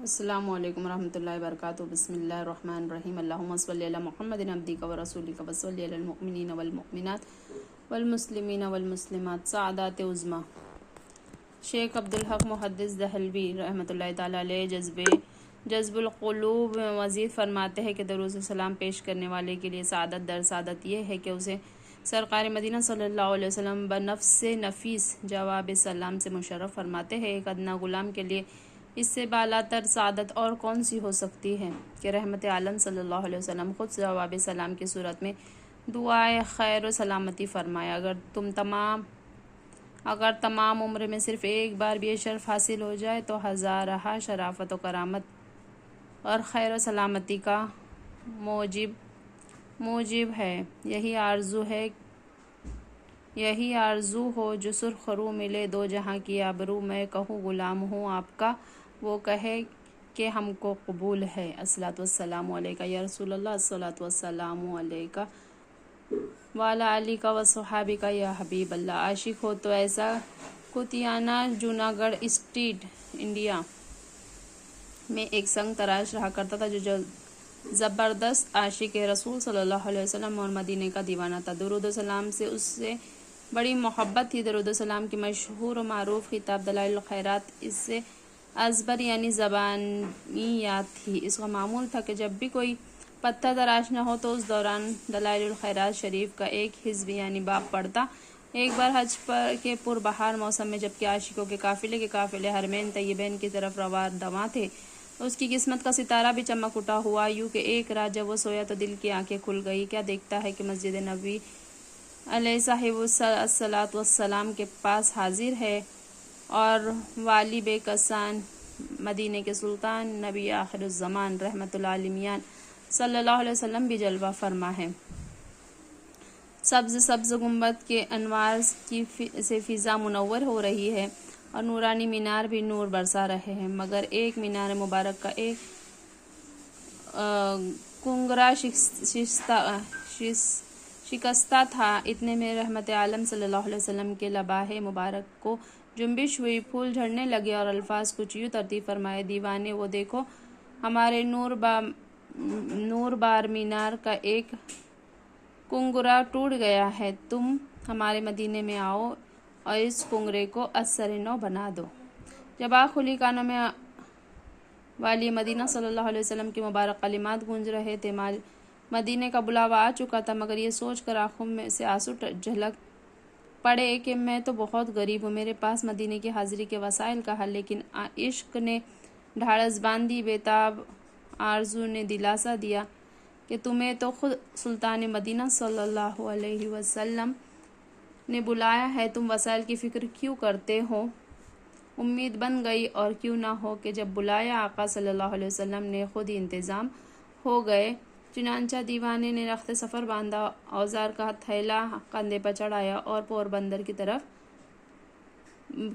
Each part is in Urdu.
السلام علیکم ورحمۃ اللہ وبرکاتہ۔ بسم اللہ الرحمن الرحیم۔ اللہم صلی علی محمد عبدک ورسولک وصلی علی المؤمنین والمؤمنات والمسلمین والمسلمات سعادات عظمیٰ۔ شیخ عبدالحق محدث دہلوی رحمۃ اللہ تعالیٰ علیہ جذب القلوب میں مزید فرماتے ہیں کہ درود و سلام پیش کرنے والے کے لیے سعادت در سعادت یہ ہے کہ اسے سرکار مدینہ صلی اللہ علیہ وسلم بنفس نفیس جواب سلام سے مشرف فرماتے ہیں۔ ایک ادنا غلام کے لیے اس سے بالا تر سعادت اور کون سی ہو سکتی ہے کہ رحمت عالم صلی اللہ علیہ وسلم خود جواب سلام کی صورت میں دعائے خیر و سلامتی فرمایا۔ اگر تمام عمر میں صرف ایک بار بھی یہ شرف حاصل ہو جائے تو ہزارہ شرافت و کرامت اور خیر و سلامتی کا موجب ہے۔ یہی آرزو ہو جو سرخ رو ملے دو جہاں کی آبرو، میں کہوں غلام ہوں آپ کا، وہ کہے کہ ہم کو قبول ہے۔ الصلاۃ والسلام علیکہ یا رسول اللہ، الصلاۃ والسلام علیکہ وعلی آلک و صحابک یا حبیب اللہ۔ عاشق ہو تو ایسا کتیانہ جوناگڑھ اسٹریٹ انڈیا میں ایک سنگ تراش رہا کرتا تھا جو زبردست عاشق رسول صلی اللہ علیہ وسلم اور مدینے کا دیوانہ تھا۔ درود و سلام سے اس سے بڑی محبت تھی۔ درود و سلام کی مشہور و معروف کتاب دلائل الخیرات اس سے ازبر یعنی زبانی یاد تھی۔ اس کا معمول تھا کہ جب بھی کوئی پتھر تراشنا ہو تو اس دوران دلائل الخیرات شریف کا ایک حزب یعنی باب پڑھتا۔ ایک بار حج کے پربہار موسم میں جبکہ عاشقوں کے قافلے حرمین طیبین کی طرف رواں تھے، اس کی قسمت کا ستارہ بھی چمک اٹھا ہوا یوں کہ ایک رات جب وہ سویا تو دل کی آنکھیں کھل گئی۔ کیا دیکھتا ہے کہ مسجد نبوی علیہ صاحب الصلاۃ والسلام کے پاس حاضر ہے اور والی بے کسان مدینے کے سلطان نبی آخر الزمان رحمت العالمین صلی اللہ علیہ وسلم بھی جلوہ فرما ہے۔ سبز گنبد کے انوار سے فضا منور ہو رہی ہے اور نورانی مینار بھی نور برسا رہے ہیں، مگر ایک مینار مبارک کا ایک کنگرا شکستہ تھا۔ اتنے میں رحمت عالم صلی اللہ علیہ وسلم کے لباہ مبارک کو جنبش ہوئی، پھول جھڑنے لگے اور الفاظ کچھ یوں ترتیب فرمائے: دیوانے وہ دیکھو، ہمارے نور بار مینار کا ایک کنگرا ٹوٹ گیا ہے، تم ہمارے مدینے میں آؤ اور اس کنگرے کو از سر نو بنا دو۔ جب آنکھ کھلی کانوں میں والی مدینہ صلی اللہ علیہ وسلم کے مبارک کلمات گونج رہے تھے۔ مدینے کا بلاوا آ چکا تھا، مگر یہ سوچ کر آنکھوں میں سے آنسو جھلک پڑے کہ میں تو بہت غریب ہوں، میرے پاس مدینے کی حاضری کے وسائل کا ہے، لیکن عشق نے ڈھارس باندھی، بےتاب آرزو نے دلاسا دیا کہ تمہیں تو خود سلطان مدینہ صلی اللہ علیہ وسلم نے بلایا ہے، تم وسائل کی فکر کیوں کرتے ہو؟ امید بن گئی، اور کیوں نہ ہو کہ جب بلایا آقا صلی اللہ علیہ وسلم نے خود ہی انتظام ہو گئے۔ چنانچہ دیوانے نے رخت سفر باندھا، اوزار کا تھیلا کندھے پر چڑھایا اور پوربندر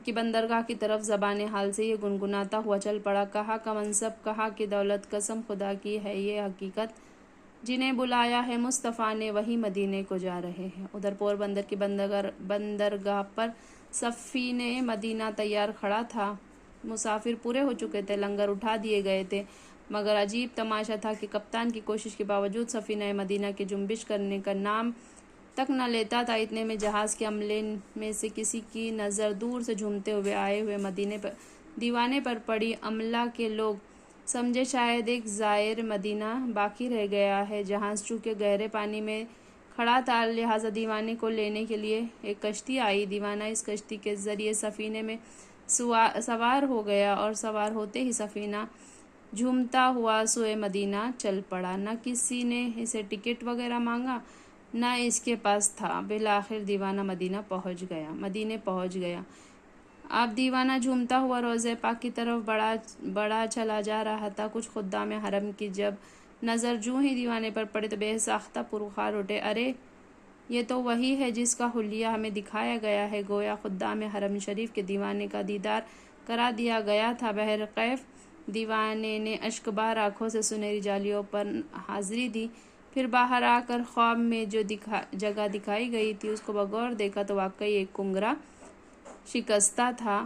کی بندرگاہ کی طرف زبان حال سے یہ گنگناتا ہوا چل پڑا: کہاں کا منصب، کہاں کی دولت، قسم خدا کی ہے یہ حقیقت، جنہیں بلایا ہے مصطفیٰ نے وہی مدینے کو جا رہے ہیں۔ ادھر پوربندر کی بندرگاہ پر سفینہ مدینہ تیار کھڑا تھا، مسافر پورے ہو چکے تھے، لنگر اٹھا دیے گئے تھے، مگر عجیب تماشا تھا کہ کپتان کی کوشش کے باوجود سفینہ مدینہ کی جنبش کرنے کا نام تک نہ لیتا تھا۔ اتنے میں جہاز کے عملے میں سے کسی کی نظر دور سے جھومتے ہوئے آئے ہوئے دیوانے پر پڑی۔ عملہ کے لوگ سمجھے شاید ایک زائر مدینہ باقی رہ گیا ہے۔ جہاز چونکہ گہرے پانی میں کھڑا تھا، لہٰذا دیوانے کو لینے کے لیے ایک کشتی آئی۔ دیوانہ اس کشتی کے ذریعے سفینے میں سوار ہو گیا اور سوار ہوتے ہی سفینہ جھومتا ہوا سوئے مدینہ چل پڑا۔ نہ کسی نے اسے ٹکٹ وغیرہ مانگا، نہ اس کے پاس تھا۔ بالآخر دیوانہ مدینے پہنچ گیا۔ اب دیوانہ جھومتا ہوا روضہ پاک کی طرف بڑا چلا جا رہا تھا۔ کچھ خدام حرم کی جب نظر جوں ہی دیوانے پر پڑے تو بے ساختہ پرخار اٹھے: ارے یہ تو وہی ہے جس کا حلیہ ہمیں دکھایا گیا ہے، گویا خدام حرم شریف کے دیوانے کا دیدار کرا دیا گیا تھا۔ بہرکیف دیوانے نے اشکبار آنکھوں سے سنہری جالیوں پر حاضری دی، پھر باہر آ کر خواب میں جو جگہ دکھائی گئی تھی اس کو بغور دیکھا تو واقعی ایک کنگرا شکستہ تھا۔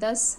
10